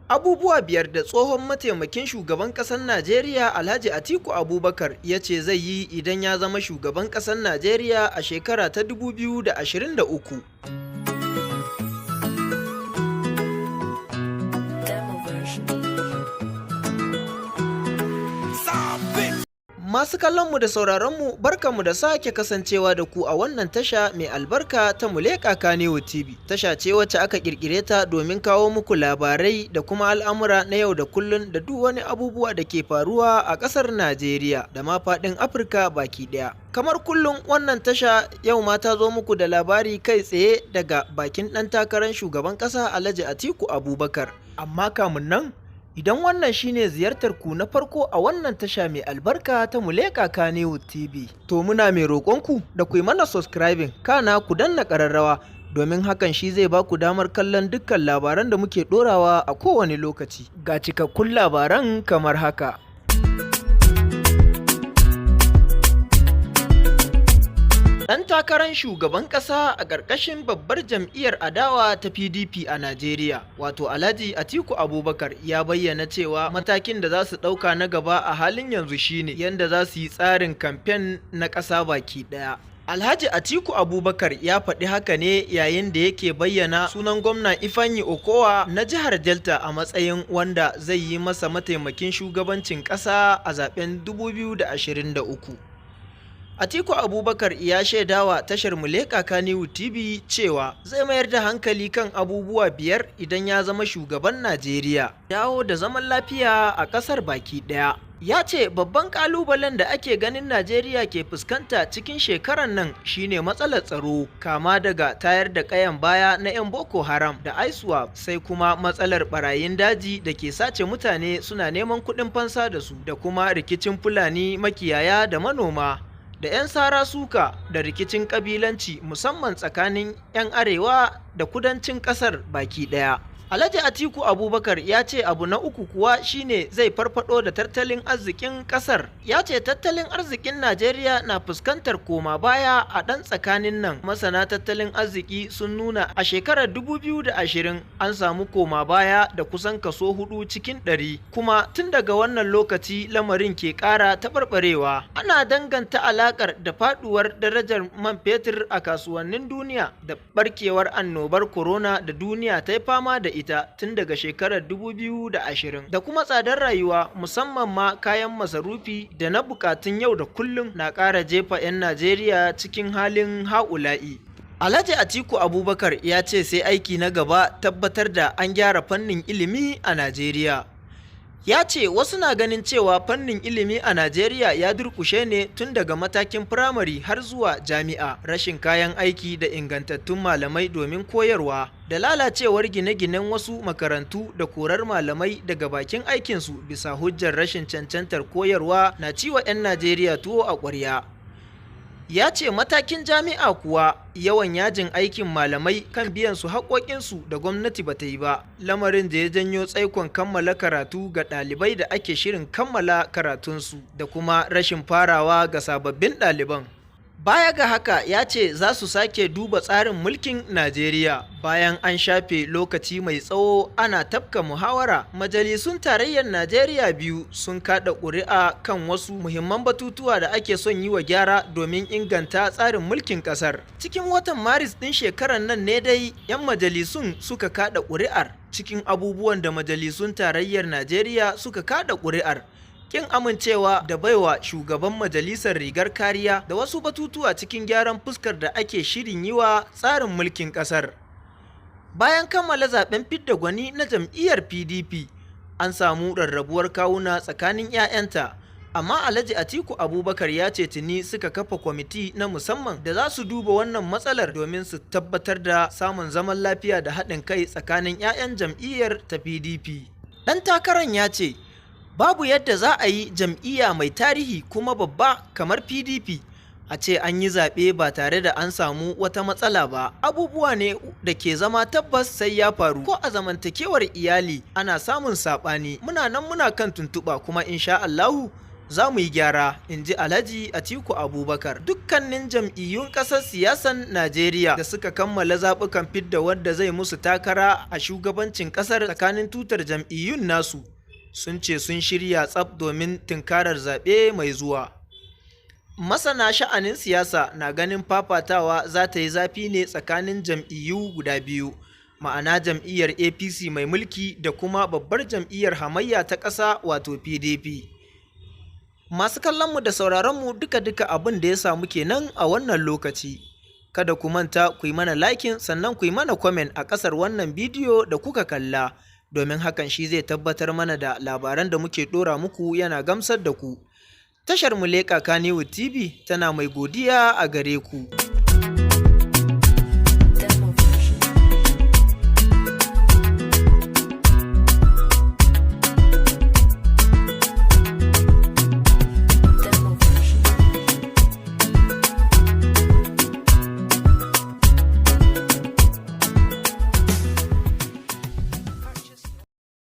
Abubuwa biyar da tsohon mataimakin shugaban ƙasar Najeriya Alhaji Atiku Abubakar ya ce zai yi idan ya zama shugaban ƙasar Najeriya a shekara ta 2023. Masu kallonmu da sauraronmu barkanmu da sake kasancewa da ku a wannan tasha mai albarka ta Muleka Kannywood TV. Tasha ce wacce aka kirkire ta domin kawo muku labarai da kuma al'amura na yau da kullun da duk wani abubuwa da ke faruwa a ƙasar Najeriya da ma faɗin Afirka baki ɗaya. Kamar kullum wannan tasha yau ma ta zo muku da labari kai tsaye daga bakin ɗan takarar shugaban ƙasa Alhaji Atiku Abubakar. Amma kamun nan, idan wannan shine ziyartar ku na farko a wannan tasha mai albarka ta Muleka Kannywood TV, to muna mai roƙonku da ku yi mana subscribing kana ku danna ƙararrawa domin hakan shi zai ba ku damar kallon dukkan labaran da muke ɗorawa a kowane lokaci. Ga cikakkun labaran kamar haka. Ɗan takarar shugaban ƙasa a ƙarƙashin babbar jam'iyyar adawa ta PDP a Najeriya, wato Alhaji Atiku Abubakar, ya bayyana cewa matakin da za su ɗauka na gaba a halin yanzu shine yadda za su yi tsarin kamfen na ƙasa baki ɗaya. Alhaji Atiku Abubakar ya faɗi haka ne yayin da yake bayyana sunan gwamna Ifeanyi Okowa na jihar Delta a matsayin wanda zai yi masa mataimakin shugabancin ƙasa a zaben 2023. Atiku Abubakar ya shaidawa tashar Muleka Kannywood TV cewa zai mayar da hankali kan abubuwa biyar idan ya zama shugaban Najeriya. Dawo da zaman lafiya a ƙasar baki ɗaya. Ya ce babban ƙalubalen da ake ganin Najeriya ke fuskanta cikin shekarar nan shine matsalar tsaro, kama daga tayar da ƙayan baya na 'yan Boko Haram da ISWAP, sai kuma matsalar barayin daji da ke sace mutane suna neman kuɗin fansa da su, da kuma rikicin Fulani makiyaya da manoma, da 'yan sara suka da rikicin kabilanci musamman tsakanin 'yan arewa da kudancin ƙasar baki ɗaya. Alhaji Atiku Abubakar ya ce abu na uku kuwa shine zai farfado da tattalin arzikin ƙasar. Ya ce tattalin arzikin Najeriya na fuskantar koma baya a ɗan tsakanin nan. Masana tattalin arziki sun nuna a shekarar 2020 an samu koma baya da kusan kaso 4 cikin 100. Kuma tun daga wannan lokaci lamarin ke ƙara taɓarɓarewa. Ana danganta alaƙar da faɗuwar darajar man fetur a kasuwannin duniya da ɓarkewar annobar corona da duniya ta yi fama da ita tun daga shekarar 2020, da kuma tsadar rayuwa musamman ma kayan masarufi da na bukatun yau da kullum na ƙara jefa 'yan Najeriya cikin halin ha'ula'i. Alhaji Atiku Abubakar ya ce sai aiki na gaba tabbatar da an gyara fannin ilimi a Najeriya. Ya ce wasu na ganin cewa fannin ilimi a Najeriya ya durkushe ne tun daga matakin firamare har zuwa jami'a. Rashin kayan aiki da ingantattun malamai domin koyarwa, da lalacewar gine-ginen wasu makarantu da korar malamai daga bakin aikinsu bisa hujjar rashin cancantar koyarwa na ciwa 'yan Najeriya tuwo a ƙwarya. Ya ce matakin jami'a kuwa yawan yajin aikin malamai kan biyan su haƙoƙinsu da gwamnati ba ta yi ba, lamarin da ya janyo tsaikon kammala karatu ga ɗalibai da ake shirin kammala karatunsu, da kuma rashin farawa ga sababbin ɗaliban. Baya ga haka ya ce za su sake duba tsarin mulkin Najeriya bayan an shafe lokaci mai tsawo ana tafka muhawara. Majalisun tarayyar Najeriya biyu sun kaɗa ƙuri'a kan wasu muhimman batutuwa da ake son yi wa gyara domin inganta tsarin mulkin ƙasar. Cikin watan Maris ɗin shekarar nan ne dai 'yan majalisun suka kaɗa ƙuri'ar. Cikin abubuwan da majalisun tarayyar Najeriya suka kaɗa ƙuri'ar, kin amincewa da baiwa shugaban majalisar rigar kariya da wasu batutuwa cikin gyaran fuskar da ake shirin yi wa tsarin mulkin ƙasar. Bayan kammala zaben fidda gwani na jam'iyyar PDP, an samu rarrabuwar kawuna tsakanin 'ya'yanta, amma Alhaji Atiku Abubakar ya ce tuni suka kafa kwamiti na musamman da za su duba wannan matsalar domin su tabbatar da samun zaman lafiya da haɗin kai tsakanin 'ya'yan jam'iyyar ta PDP. Ɗan takarar ya ce babu yadda za a yi jam'iyya mai tarihi kuma babba kamar PDP a ce an yi zaɓe ba tare da an samu wata matsala ba. Abubuwa ne da ke zama tabbas sai ya faru. Ko a zamantakewar iyali ana samun saɓani. Muna nan muna kan tuntuɓa kuma insha Allahu za mu yi gyara, in ji Alhaji Atiku Abubakar. Dukkanin jam'iyyun ƙasar siyasan Najeriya da suka kammala zaɓukan fidda wadda zai musu takara a shugabancin ƙasar tsakanin tutar jam'iyyun nasu sun ce sun shirya tsaf domin tunkarar zaɓe mai zuwa. Masana sha'anin siyasa na ganin fafatawa za ta yi zafi ne tsakanin jam'iyyu guda biyu, ma'ana jam'iyyar APC mai mulki da kuma babbar jam'iyyar hamayya ta ƙasa wato PDP. Masu kallonmu da sauraronmu duka-duka abin da ya samu kenan a wannan lokaci. Kada ku manta ku yi mana liking sannan ku yi mana comment a ƙasar wannan bidiyo da kuka kalla, domin hakan shi zai tabbatar mana da labaran da muke ɗora muku yana gamsar da ku. Tashar Muleka Kannywood TV tana mai godiya a gare ku.